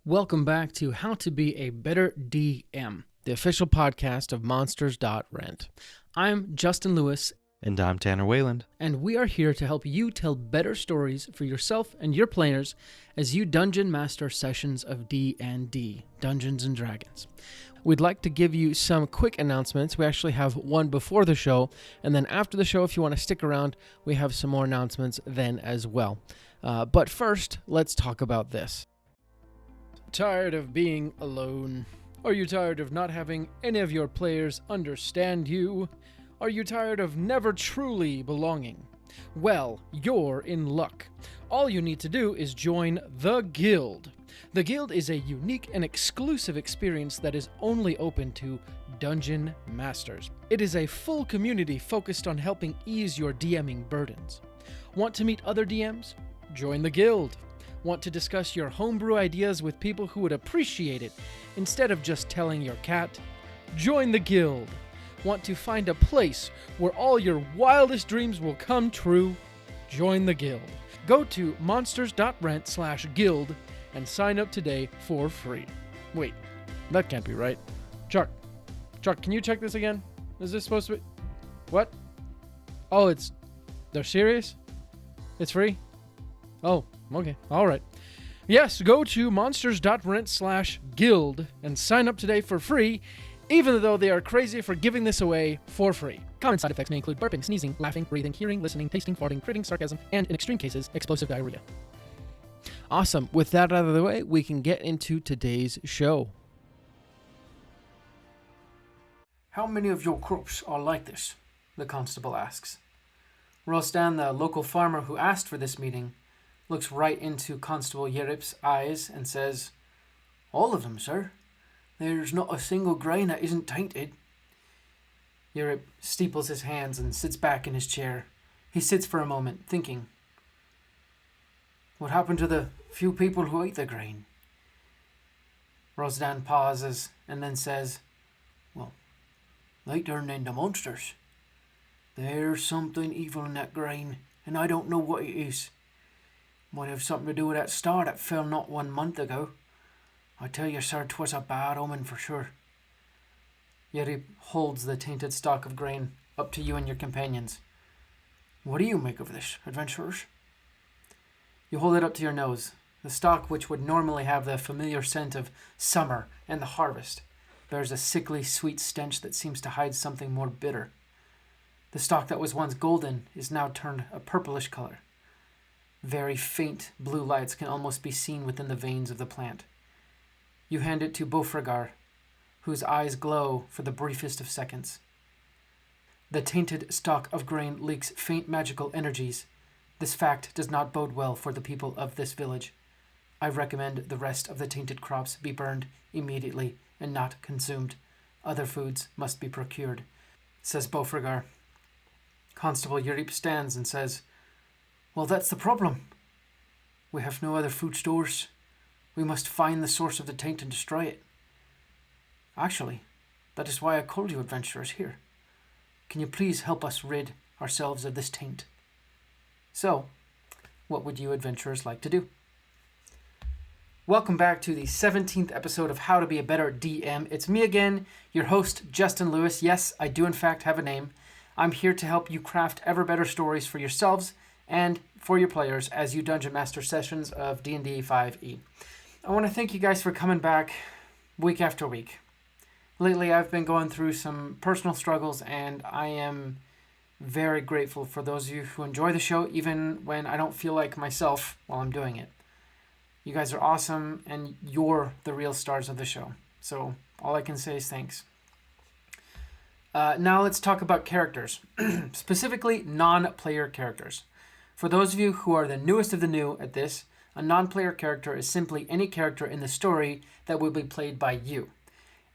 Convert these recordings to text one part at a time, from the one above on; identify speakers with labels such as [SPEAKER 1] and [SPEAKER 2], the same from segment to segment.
[SPEAKER 1] Welcome back to How to Be a Better DM, the official podcast of Monsters.rent. I'm Justin Lewis.
[SPEAKER 2] And I'm Tanner Wayland.
[SPEAKER 1] And we are here to help you tell better stories for yourself and your players as you dungeon master sessions of D&D, Dungeons & Dragons. We'd like to give you some quick announcements. We actually have one before the show, and then after the show, if you want to stick around, we have some more announcements then as well. But first, let's talk about this. Tired of being alone? Are you tired of not having any of your players understand you? Are you tired of never truly belonging? Well, you're in luck. All you need to do is join the Guild. The Guild is a unique and exclusive experience that is only open to Dungeon Masters. It is a full community focused on helping ease your DMing burdens. Want to meet other DMs? Join the Guild. Want to discuss your homebrew ideas with people who would appreciate it instead of just telling your cat? Join the Guild. Want to find a place where all your wildest dreams will come true? Join the Guild. Go to monsters.rent/guild and sign up today for free. Wait, that can't be right. Chuck, can you check this again? Is this supposed to be... What? Oh, they're serious? It's free? Oh, okay. All right. Yes, go to monsters.rent/guild and sign up today for free, even though they are crazy for giving this away for free. Common side effects may include burping, sneezing, laughing, breathing, hearing, listening, tasting, farting, critting, sarcasm, and in extreme cases, explosive diarrhea. Awesome. With that out of the way, we can get into today's show. How many of your crops are like this? The constable asks. Rosdan, the local farmer who asked for this meeting, looks right into Constable Yerip's eyes and says, "All of them, sir. There's not a single grain that isn't tainted." Yerip steeples his hands and sits back in his chair. He sits for a moment, thinking. What happened to the few people who ate the grain? Rosdan pauses and then says, "Well, they turned into monsters. There's something evil in that grain, and I don't know what it is. Might have something to do with that star that fell not 1 month ago. I tell you, sir, 'twas a bad omen for sure." Yerip holds the tainted stalk of grain up to you and your companions. "What do you make of this, adventurers?" You hold it up to your nose. The stalk, which would normally have the familiar scent of summer and the harvest, bears a sickly sweet stench that seems to hide something more bitter. The stalk that was once golden is now turned a purplish color. Very faint blue lights can almost be seen within the veins of the plant. You hand it to Bophregar, whose eyes glow for the briefest of seconds. The tainted stalk of grain leaks faint magical energies. This fact does not bode well for the people of this village. I recommend the rest of the tainted crops be burned immediately and not consumed. Other foods must be procured, says Bophregar. Constable Yerip stands and says, "Well, that's the problem. We have no other food stores. We must find the source of the taint and destroy it. Actually, that is why I called you adventurers here. Can you please help us rid ourselves of this taint?" So, what would you adventurers like to do? Welcome back to the 17th episode of How to Be a Better DM. It's me again, your host, Justin Lewis. Yes, I do in fact have a name. I'm here to help you craft ever better stories for yourselves and for your players as you Dungeon Master sessions of D&D 5e. I want to thank you guys for coming back week after week. Lately, I've been going through some personal struggles, and I am very grateful for those of you who enjoy the show, even when I don't feel like myself while I'm doing it. You guys are awesome, and you're the real stars of the show. So all I can say is thanks. Now let's talk about characters, specifically non-player characters. For those of you who are the newest of the new at this, a non-player character is simply any character in the story that will be played by you.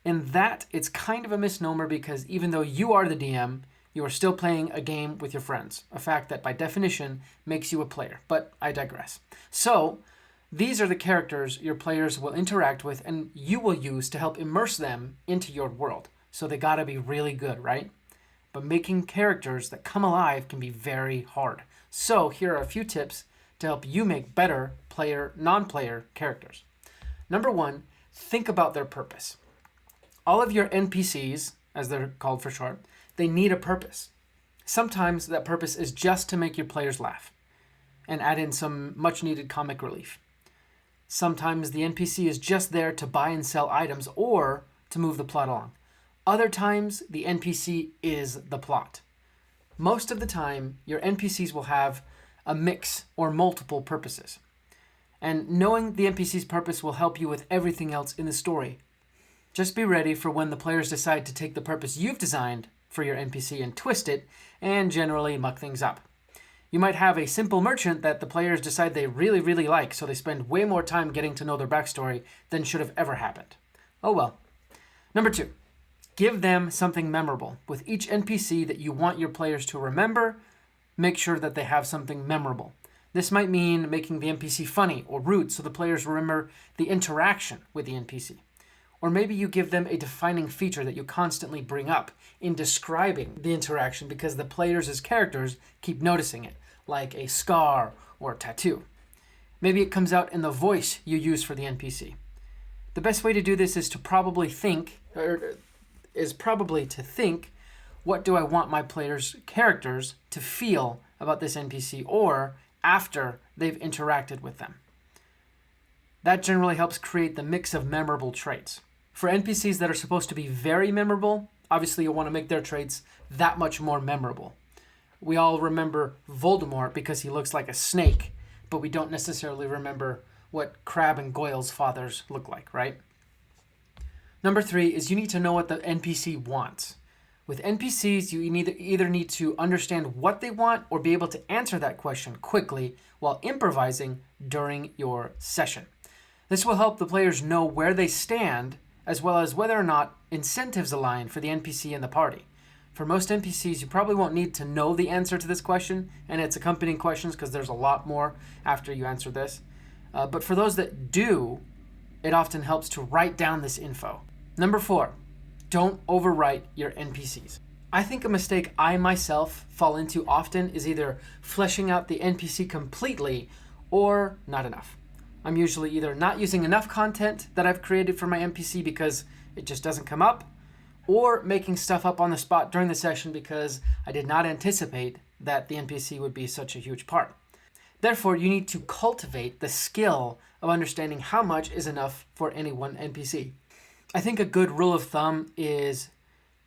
[SPEAKER 1] In that, it's kind of a misnomer because even though you are the DM, you are still playing a game with your friends, a fact that by definition makes you a player, but I digress. So, these are the characters your players will interact with and you will use to help immerse them into your world. So they gotta be really good, right? But making characters that come alive can be very hard. So here are a few tips to help you make better non-player characters. Number one, think about their purpose. All of your NPCs, as they're called for short, they need a purpose. Sometimes that purpose is just to make your players laugh and add in some much needed comic relief. Sometimes the NPC is just there to buy and sell items or to move the plot along. Other times, the NPC is the plot. Most of the time, your NPCs will have a mix or multiple purposes. And knowing the NPC's purpose will help you with everything else in the story. Just be ready for when the players decide to take the purpose you've designed for your NPC and twist it, and generally muck things up. You might have a simple merchant that the players decide they really, really like, so they spend way more time getting to know their backstory than should have ever happened. Oh well. Number two, give them something memorable. With each NPC that you want your players to remember, make sure that they have something memorable. This might mean making the NPC funny or rude so the players remember the interaction with the NPC. Or maybe you give them a defining feature that you constantly bring up in describing the interaction because the players as characters keep noticing it, like a scar or a tattoo. Maybe it comes out in the voice you use for the NPC. The best way to do this is to probably think, what do I want my players' characters to feel about this NPC or after they've interacted with them. That generally helps create the mix of memorable traits. For NPCs that are supposed to be very memorable, obviously you'll want to make their traits that much more memorable. We all remember Voldemort because he looks like a snake, but we don't necessarily remember what Crabbe and Goyle's fathers look like, right? Number three is you need to know what the NPC wants. With NPCs, you either need to understand what they want or be able to answer that question quickly while improvising during your session. This will help the players know where they stand, as well as whether or not incentives align for the NPC and the party. For most NPCs, you probably won't need to know the answer to this question and its accompanying questions because there's a lot more after you answer this. But for those that do, it often helps to write down this info. Number four, don't overwrite your NPCs. I think a mistake I myself fall into often is either fleshing out the NPC completely or not enough. I'm usually either not using enough content that I've created for my NPC because it just doesn't come up, or making stuff up on the spot during the session because I did not anticipate that the NPC would be such a huge part. Therefore, you need to cultivate the skill of understanding how much is enough for any one NPC. I think a good rule of thumb is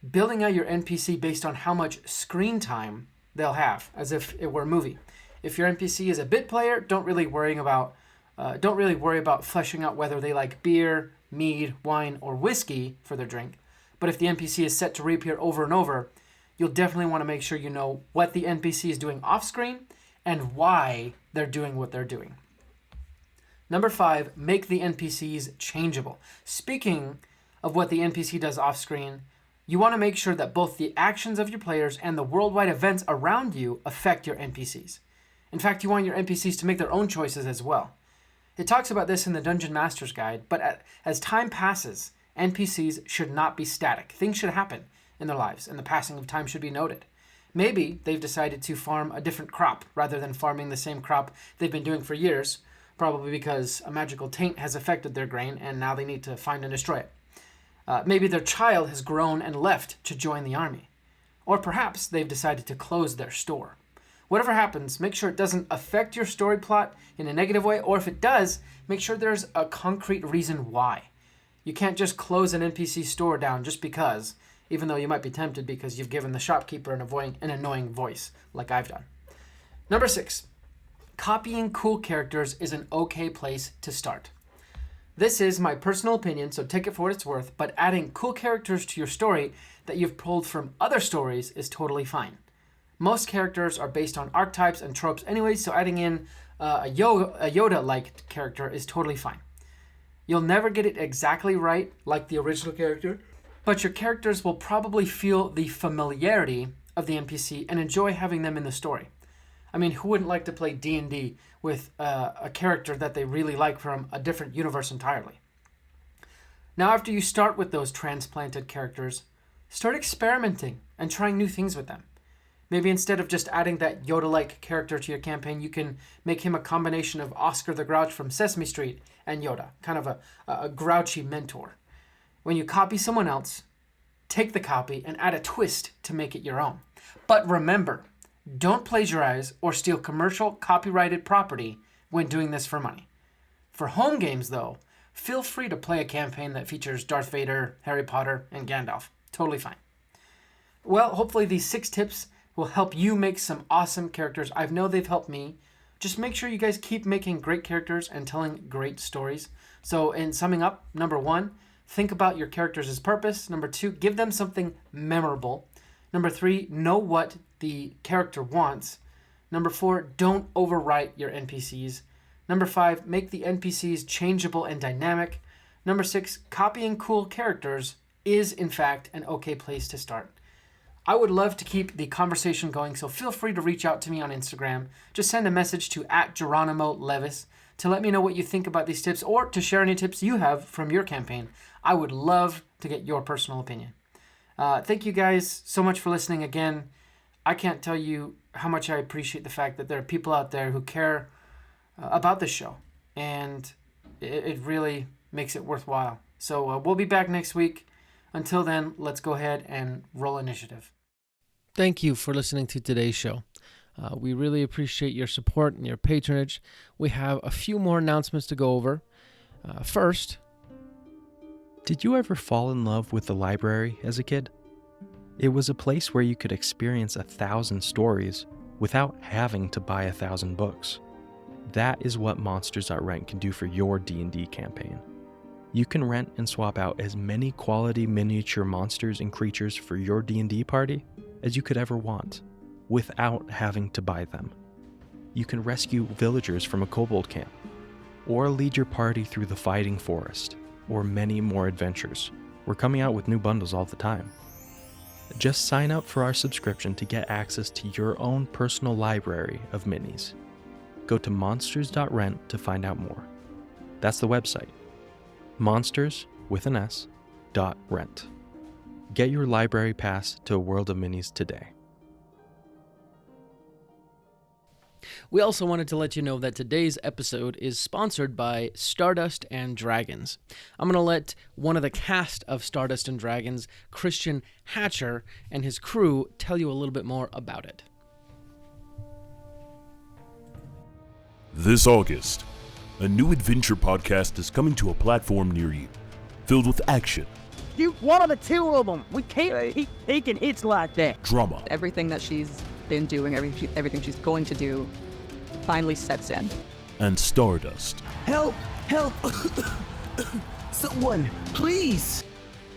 [SPEAKER 1] building out your NPC based on how much screen time they'll have, as if it were a movie. If your NPC is a bit player, don't really worry about fleshing out whether they like beer, mead, wine, or whiskey for their drink. But if the NPC is set to reappear over and over, you'll definitely want to make sure you know what the NPC is doing off screen and why they're doing what they're doing. Number five, make the NPCs changeable. Speaking of what the NPC does off screen, you want to make sure that both the actions of your players and the worldwide events around you affect your NPCs. In fact, you want your NPCs to make their own choices as well. It talks about this in the Dungeon Master's Guide, but as time passes, NPCs should not be static. Things should happen in their lives, and the passing of time should be noted. Maybe they've decided to farm a different crop rather than farming the same crop they've been doing for years, probably because a magical taint has affected their grain and now they need to find and destroy it. Maybe their child has grown and left to join the army. Or perhaps they've decided to close their store. Whatever happens, make sure it doesn't affect your story plot in a negative way, or if it does, make sure there's a concrete reason why. You can't just close an NPC store down just because, even though you might be tempted because you've given the shopkeeper an annoying voice, like I've done. Number six, copying cool characters is an okay place to start. This is my personal opinion, so take it for what it's worth, but adding cool characters to your story that you've pulled from other stories is totally fine. Most characters are based on archetypes and tropes anyway, so adding in a Yoda-like character is totally fine. You'll never get it exactly right like the original character, but your characters will probably feel the familiarity of the NPC and enjoy having them in the story. I mean, who wouldn't like to play D&D with a character that they really like from a different universe entirely? Now, after you start with those transplanted characters, start experimenting and trying new things with them. Maybe instead of just adding that Yoda-like character to your campaign, you can make him a combination of Oscar the Grouch from Sesame Street and Yoda, kind of a grouchy mentor. When you copy someone else, take the copy and add a twist to make it your own. But remember, don't plagiarize or steal commercial copyrighted property when doing this for money. For home games, though, feel free to play a campaign that features Darth Vader, Harry Potter, and Gandalf. Totally fine. Well, hopefully these 6 tips will help you make some awesome characters. I know they've helped me. Just make sure you guys keep making great characters and telling great stories. So in summing up, number 1, think about your characters' purpose. Number 2, give them something memorable. Number 3, know what the character wants. Number 4, don't overwrite your NPCs. Number 5, make the NPCs changeable and dynamic. Number 6, copying cool characters is, in fact, an okay place to start. I would love to keep the conversation going, so feel free to reach out to me on Instagram. Just send a message to @GeronimoLevis to let me know what you think about these tips or to share any tips you have from your campaign. I would love to get your personal opinion. Thank you guys so much for listening again. I can't tell you how much I appreciate the fact that there are people out there who care about this show, and it really makes it worthwhile. So we'll be back next week. Until then, let's go ahead and roll initiative. Thank you for listening to today's show. We really appreciate your support and your patronage. We have a few more announcements to go over. First,
[SPEAKER 2] did you ever fall in love with the library as a kid? It was a place where you could experience 1,000 stories without having to buy 1,000 books. That is what Monsters.rent can do for your D&D campaign. You can rent and swap out as many quality miniature monsters and creatures for your D&D party as you could ever want, without having to buy them. You can rescue villagers from a kobold camp, or lead your party through the fighting forest, or many more adventures. We're coming out with new bundles all the time. Just sign up for our subscription to get access to your own personal library of minis. Go to monsters.rent to find out more. That's the website. Monsters, with an S, .rent. Get your library pass to a world of minis today.
[SPEAKER 1] We also wanted to let you know that today's episode is sponsored by Stardust and Dragons. I'm going to let one of the cast of Stardust and Dragons, Christian Hatcher, and his crew tell you a little bit more about it.
[SPEAKER 3] This August, a new adventure podcast is coming to a platform near you, filled with action.
[SPEAKER 4] Shoot one of the 2 of them. We can't keep taking hits like that.
[SPEAKER 3] Drama.
[SPEAKER 5] Everything that she's been doing, everything she's going to do, finally sets in.
[SPEAKER 3] And Stardust.
[SPEAKER 4] Help! Help! Someone, please!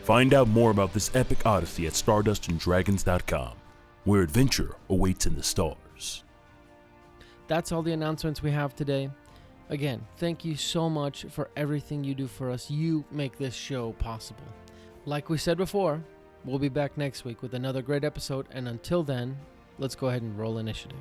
[SPEAKER 3] Find out more about this epic odyssey at stardustanddragons.com, where adventure awaits in the stars.
[SPEAKER 1] That's all the announcements we have today. Again, thank you so much for everything you do for us. You make this show possible. Like we said before, we'll be back next week with another great episode, and until then, let's go ahead and roll initiative.